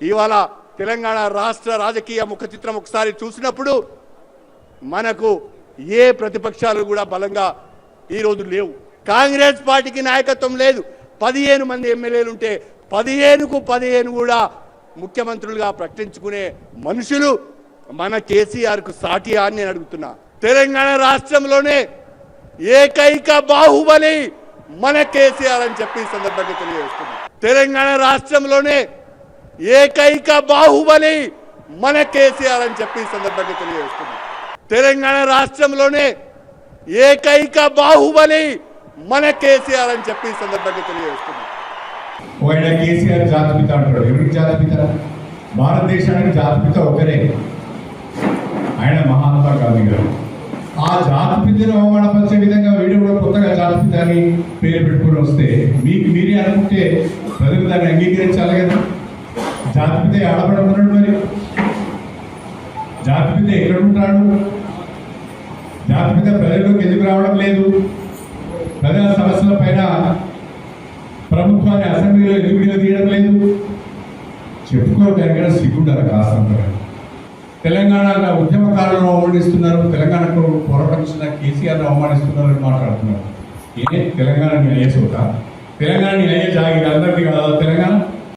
ఇవాళ తెలంగాణ రాష్ట్ర రాజకీయ ముఖ చిత్రం ఒకసారి చూసినప్పుడు మనకు ఏ ప్రతిపక్షాలు కూడా బలంగా ఈరోజు లేవు. కాంగ్రెస్ పార్టీకి నాయకత్వం లేదు. 15 మంది ఎమ్మెల్యేలు ఉంటే 15కు 15 కూడా ముఖ్యమంత్రులుగా ప్రకటించుకునే మనుషులు మన కేసీఆర్కు సాటి అని నేను అడుగుతున్నా. తెలంగాణ రాష్ట్రంలోనే ఏకైక బాహుబలి మన కేసీఆర్ అని చెప్పి సందర్భంగా తెలియజేస్తున్నా. తెలంగాణ రాష్ట్రంలోనే ఏకైక బాహుబలి మన కేసీఆర్ అని చెప్పి సందర్భంగా తెలియజేస్తున్నా. తెలంగాణ రాష్ట్రంలోనే ఏకైక బాహుబలి మన కేసీఆర్ అని చెప్పి సందర్భంగా తెలియజేస్తున్నా. ఆయన కేసీఆర్ జాతిపిత అంటాడు. ఎవరికి జాతిపిత? భారతదేశానికి జాతిపిత ఒకరే, ఆయన మహాత్మా గాంధీ గారు. ఆ జాతిపితను అవమానపరిచే విధంగా వీడు కూడా కొత్తగా జాతిపిత అని పేరు పెట్టుకుని వస్తే మీకు మీరే అనుకుంటే ప్రజలు దాన్ని అంగీకరించాలి కదా. జాతిపిత ఆడబడుతున్నాడు, మరి జాతిపిత ఎక్కడ ఉంటాడు? జాతిపిత ప్రజల్లోకి ఎందుకు రావడం లేదు? ప్రజా సమస్యల పైన ప్రభుత్వాన్ని అసెంబ్లీలో ఎందుకు తీయడం లేదు? చెప్పుకోవడానికి సిగ్గుండాలి కాస్త. తెలంగాణ ఉద్యమకారులను అవమానిస్తున్నారు, తెలంగాణకు పోరాటం కేసీఆర్ను అవమానిస్తున్నారు అని మాట్లాడుతున్నారు. ఏ తెలంగాణ న్యాయ సోత? తెలంగాణ న్యాయ జాగిరి అందరిది కాదా తెలంగాణ?